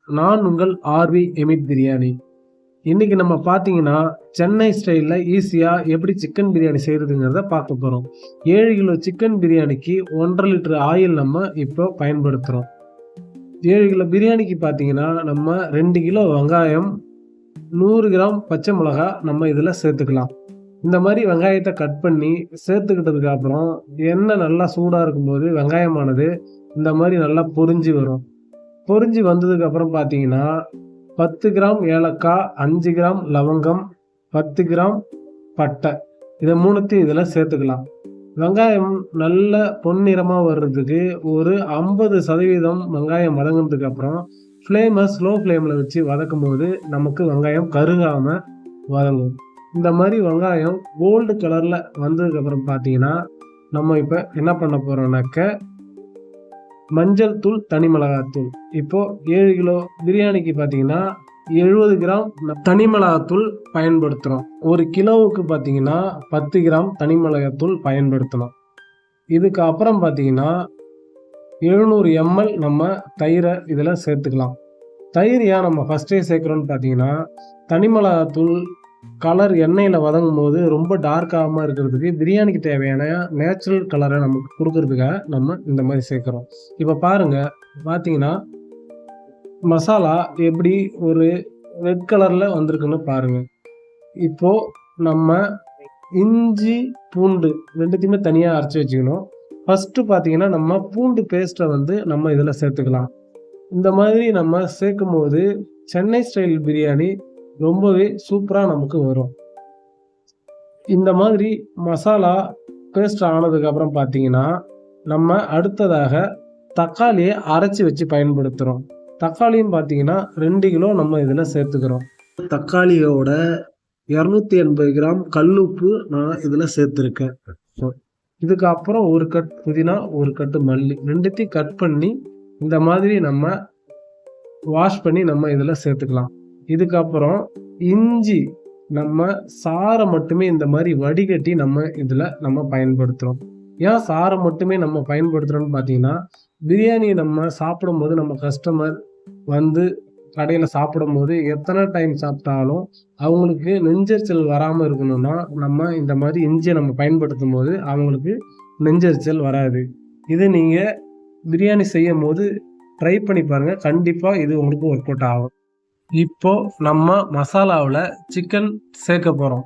நான் உங்கள் RV emit biryani. இன்னைக்கு நம்ம பார்த்தீங்கன்னா சென்னை ஸ்டைலில் ஈஸியாக எப்படி சிக்கன் பிரியாணி செய்கிறதுங்கிறத பார்க்க போகிறோம். 7 கிலோ சிக்கன் பிரியாணிக்கு 1.5 லிட்டர் ஆயில் நம்ம இப்போ பயன்படுத்துகிறோம். 7 கிலோ பிரியாணிக்கு பார்த்தீங்கன்னா நம்ம 2 கிலோ வெங்காயம், 100 கிராம் பச்சை மிளகா நம்ம இதில் சேர்த்துக்கலாம். இந்த மாதிரி வெங்காயத்தை கட் பண்ணி சேர்த்துக்கிட்டதுக்கு அப்புறம் எண்ணெய் நல்லா சூடாக இருக்கும்போது வெங்காயமானது இந்த மாதிரி நல்லா பொரிஞ்சு வரும். பொரிஞ்சு வந்ததுக்கு அப்புறம் பார்த்தீங்கன்னா 10 கிராம் ஏலக்காய், 5 கிராம் லவங்கம், 10 கிராம் பட்டை, இதை மூணுத்தையும் இதில் சேர்த்துக்கலாம். வெங்காயம் நல்ல பொன்னிறமாக வர்றதுக்கு ஒரு 50% வெங்காயம் வதங்கினதுக்கு அப்புறம் ஃப்ளேமை ஸ்லோ ஃப்ளேமில் வச்சு வதக்கும் போது நமக்கு வெங்காயம் கருகாமல் வதங்கும். இந்த மாதிரி வெங்காயம் கோல்டு கலரில் வந்ததுக்கப்புறம் பார்த்தீங்கன்னா நம்ம இப்போ என்ன பண்ண போகிறோம்னாக்க மஞ்சள் தூள், தனி மிளகாத்தூள். இப்போது 7 கிலோ பிரியாணிக்கு பார்த்தீங்கன்னா 70 கிராம் தனி மிளகாத்தூள் பயன்படுத்துகிறோம். 1 கிலோவுக்கு பார்த்தீங்கன்னா 10 கிராம் தனி மிளகாத்தூள் பயன்படுத்தணும். இதுக்கு அப்புறம் பார்த்தீங்கன்னா 700 ml நம்ம தயிரை இதில் சேர்த்துக்கலாம். தயிர் ஏன் நம்ம ஃபஸ்ட்டே சேர்க்குறோன்னு பார்த்தீங்கன்னா தனி மிளகாத்தூள் கலர் எண்ணெயில் வதங்கும் போது ரொம்ப டார்க்காகாமல் இருக்கிறதுக்கு, பிரியாணிக்கு தேவையான நேச்சுரல் கலரை நமக்கு கொடுக்கறதுக்காக நம்ம இந்த மாதிரி சேர்க்குறோம். இப்போ பாருங்கள், பார்த்தீங்கன்னா மசாலா எப்படி ஒரு ரெட் கலரில் வந்திருக்குன்னு பாருங்கள். இப்போது நம்ம இஞ்சி பூண்டு ரெண்டுத்தையுமே தனியாக அரைச்சி வச்சுக்கணும். ஃபஸ்ட்டு பார்த்தீங்கன்னா நம்ம பூண்டு பேஸ்ட்டை நம்ம இதில் சேர்த்துக்கலாம். இந்த மாதிரி நம்ம சேர்க்கும் போது சென்னை ஸ்டைல் பிரியாணி ரொம்பவே சூப்பராக நமக்கு வரும். இந்த மாதிரி மசாலா பேஸ்ட் ஆனதுக்கப்புறம் பார்த்தீங்கன்னா நம்ம அடுத்ததாக தக்காளியை அரைச்சி வச்சு பயன்படுத்துகிறோம். தக்காளியும் பார்த்தீங்கன்னா 2 கிலோ நம்ம இதில் சேர்த்துக்கிறோம். தக்காளியோட 280 கிராம் கல்லுப்பு நான் இதில் சேர்த்துருக்கேன். இதுக்கு அப்புறம் 1 கட் புதினா, 1 கட்டு மல்லி, ரெண்டுத்தையும் கட் பண்ணி இந்த மாதிரி நம்ம வாஷ் பண்ணி நம்ம இதில் சேர்த்துக்கலாம். இதுக்கப்புறம் இஞ்சி நம்ம சாறை மட்டுமே இந்த மாதிரி வடிகட்டி நம்ம இதில் நம்ம பயன்படுத்துகிறோம். ஏன் சாறை மட்டுமே நம்ம பயன்படுத்துகிறோம்னு பார்த்தீங்கன்னா பிரியாணியை நம்ம சாப்பிடும்போது நம்ம கஸ்டமர் கடையில் சாப்பிடும்போது எத்தனை டைம் சாப்பிட்டாலும் அவங்களுக்கு நெஞ்செரிச்சல் வராமல் இருக்கணும்னா நம்ம இந்த மாதிரி இஞ்சியை நம்ம பயன்படுத்தும் போது அவங்களுக்கு நெஞ்செரிச்சல் வராது. இது நீங்கள் பிரியாணி செய்யும் போது ட்ரை பண்ணி பாருங்கள், கண்டிப்பாக இது உங்களுக்கு ஒர்க் அவுட் ஆகும். இப்போ நம்ம மசாலாவில் சிக்கன் சேர்க்க போகிறோம்.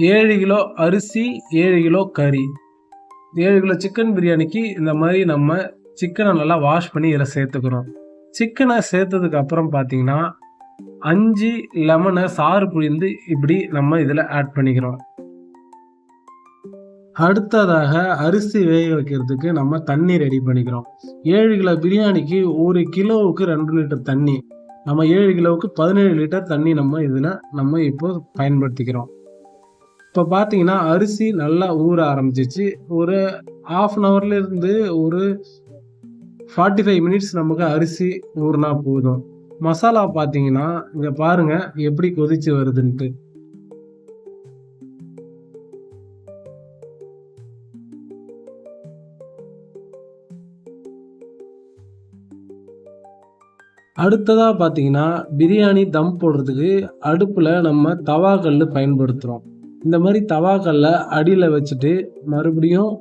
7 கிலோ அரிசி, 7 கிலோ கறி. 7 கிலோ சிக்கன் பிரியாணிக்கு இந்த மாதிரி நம்ம சிக்கனை நல்லா வாஷ் பண்ணி இதில் சேர்த்துக்கிறோம். சிக்கனை சேர்த்ததுக்கு அப்புறம் பார்த்தீங்கன்னா 5 லெமனை சாறு புழிந்து இப்படி நம்ம இதில் ஆட் பண்ணிக்கிறோம். அடுத்ததாக அரிசி வேக வைக்கிறதுக்கு நம்ம தண்ணி ரெடி பண்ணிக்கிறோம். 7 கிலோ பிரியாணிக்கு 1 கிலோவுக்கு 2 லிட்டர் தண்ணி, நம்ம 7 கிலோவுக்கு 17 லிட்டர் தண்ணி நம்ம இதில் நம்ம இப்போ பயன்படுத்திக்கிறோம். இப்போ பார்த்தீங்கன்னா அரிசி நல்லா ஊற ஆரம்பிச்சிச்சு. ஒரு 1/2 ஹவர்லேருந்து ஒரு 45 மினிட்ஸ் நமக்கு அரிசி ஊறினா போதும். மசாலா பார்த்தீங்கன்னா இங்கே பாருங்கள் எப்படி கொதிச்சு வருதுன்ட்டு. அடுத்ததாக பார்த்தீங்கன்னா பிரியாணி தம் போடுறதுக்கு அடுப்பில் நம்ம தவாக்கல் பயன்படுத்துகிறோம். இந்த மாதிரி தவாக்கல்லை அடியில் வச்சுட்டு மறுபடியும்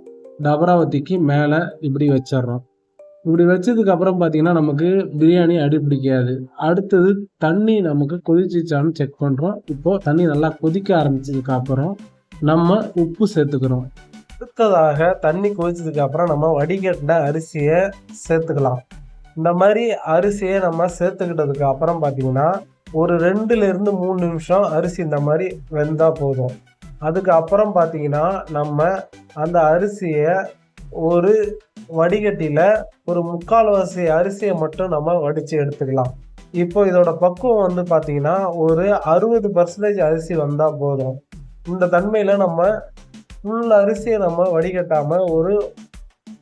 டபராவத்திக்கு மேலே இப்படி வச்சிட்றோம். இப்படி வச்சதுக்கப்புறம் பார்த்தீங்கன்னா நமக்கு பிரியாணி அடி பிடிக்காது. அடுத்தது தண்ணி நமக்கு கொதிச்சிச்சான்னு செக் பண்ணுறோம். இப்போது தண்ணி நல்லா கொதிக்க ஆரம்பிச்சதுக்கப்புறம் நம்ம உப்பு சேர்த்துக்கிறோம். அடுத்ததாக தண்ணி கொதிச்சதுக்கப்புறம் நம்ம வடிகட்டின அரிசியை சேர்த்துக்கலாம். இந்த மாதிரி அரிசியை நம்ம சேர்த்துக்கிட்டதுக்கு அப்புறம் பார்த்தீங்கன்னா ஒரு 2லேருந்து 3 நிமிஷம் அரிசி இந்த மாதிரி வெந்தால் போதும். அதுக்கப்புறம் பார்த்தீங்கன்னா நம்ம அந்த அரிசியை ஒரு வடிகட்டியில் ஒரு 3/4 அரிசியை மட்டும் நம்ம வடித்து எடுத்துக்கலாம். இப்போ இதோட பக்குவம் பார்த்தீங்கன்னா ஒரு 60% அரிசி வந்தால் போதும். இந்த தன்மையில் நம்ம ஃபுல் அரிசியை நம்ம வடிகட்டாமல் ஒரு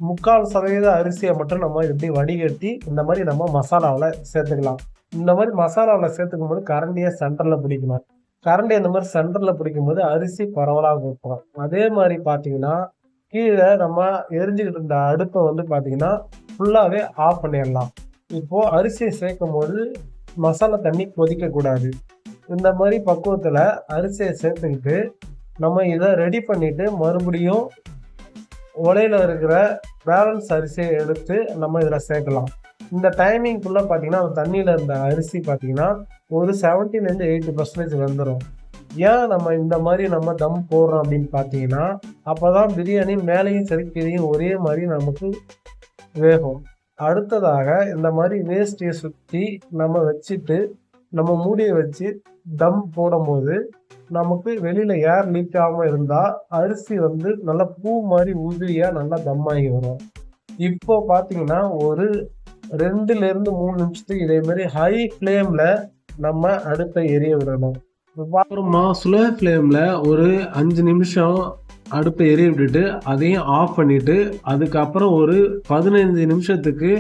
3/4% அரிசியை மட்டும் நம்ம இப்படி வடிகட்டி இந்த மாதிரி நம்ம மசாலாவில் சேர்த்துக்கலாம். இந்த மாதிரி மசாலாவில் சேர்த்துக்கும் போது கரண்டியை சென்டரில் பிடிக்கணும். கரண்டி அந்த மாதிரி சென்டரில் பிடிக்கும்போது அரிசி பரவலாக இருக்கும். அதே மாதிரி பார்த்தீங்கன்னா கீழே நம்ம எரிஞ்சுக்கிட்டு இருந்த அடுப்பை பார்த்தீங்கன்னா ஃபுல்லாகவே ஆஃப் பண்ணிடலாம். இப்போது அரிசியை சேர்க்கும் போது மசாலா தண்ணி கொதிக்கக்கூடாது. இந்த மாதிரி பக்குவத்தில் அரிசியை சேர்த்துக்கிட்டு நம்ம இதை ரெடி பண்ணிவிட்டு மறுபடியும் உலையில் இருக்கிற பேலன்ஸ் அரிசியை எடுத்து நம்ம இதில் சேர்க்கலாம். இந்த டைமிங்குள்ளே பார்த்தீங்கன்னா அந்த தண்ணியில் இருந்த அரிசி பார்த்தீங்கன்னா ஒரு 70-80% 80% வந்துடும். ஏன் நம்ம இந்த மாதிரி நம்ம தம் போடுறோம் அப்படின்னு பார்த்தீங்கன்னா, அப்போ தான் பிரியாணி மேலேயும் சரி கீழேயும் ஒரே மாதிரி நமக்கு வேகும். அடுத்ததாக இந்த மாதிரி வேஸ்டியை சுற்றி நம்ம வச்சுட்டு நம்ம மூடியை வச்சு தம் போடும்போது நமக்கு வெளியில் ஏர் லீக் ஆகாமல் இருந்தால் அரிசி வந்து நல்லா பூ மாதிரி உதிரியாக நல்லா தம் ஆகி வரும். இப்போ பார்த்தீங்கன்னா ஒரு 2லேருந்து 3 நிமிஷத்துக்கு இதேமாரி ஹை ஃப்ளேமில் நம்ம அடுப்பை எரிய விடணும். அப்புறமா ஸ்லோ ஃப்ளேமில் ஒரு 5 நிமிஷம் அடுப்பை எரிய விட்டுட்டு அதையும் ஆஃப் பண்ணிவிட்டு அதுக்கப்புறம் ஒரு 15 நிமிஷத்துக்கு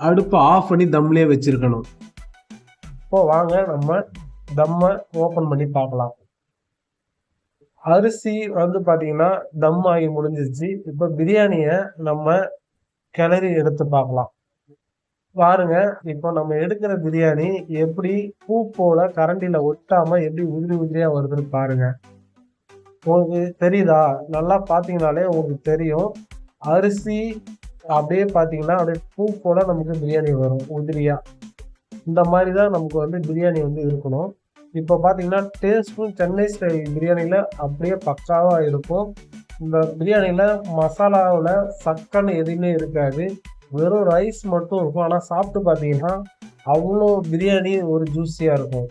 அடுப்பை ஆஃப் பண்ணி தம்லேயே வச்சுருக்கணும். இப்போ வாங்க நம்ம தம்மை ஓப்பன் பண்ணி பார்க்கலாம். அரிசி வந்து பார்த்தீங்கன்னா தம் ஆகி முடிஞ்சிருச்சு. இப்போ பிரியாணியை நம்ம கிளறி எடுத்து பார்க்கலாம். பாருங்க, இப்போ நம்ம எடுக்கிற பிரியாணி எப்படி பூ போல கரண்டியில் ஒட்டாமல் எப்படி உதிரி உதிரியாக வருதுன்னு பாருங்க. உங்களுக்கு தெரியுதா? நல்லா பார்த்தீங்கனாலே உங்களுக்கு தெரியும். அரிசி அப்படியே பார்த்தீங்கன்னா அப்படியே பூ போல நமக்கு பிரியாணி வரும் உதிரியாக. இந்த மாதிரி தான் நமக்கு வந்து பிரியாணி வந்து இருக்கணும். இப்போ பார்த்தீங்கன்னா டேஸ்ட்டும் சென்னை ஸ்டைல் பிரியாணியில் அப்படியே பக்காவாக இருக்கும். இந்த பிரியாணியில் மசாலாவில் சக்கன்னு எதுவுமே இருக்காது, வெறும் ரைஸ் மட்டும் இருக்கும். ஆனால் சாப்பிட்டு பார்த்தீங்கன்னா அவ்வளோ பிரியாணி ஒரு ஜூஸியாக இருக்கும்.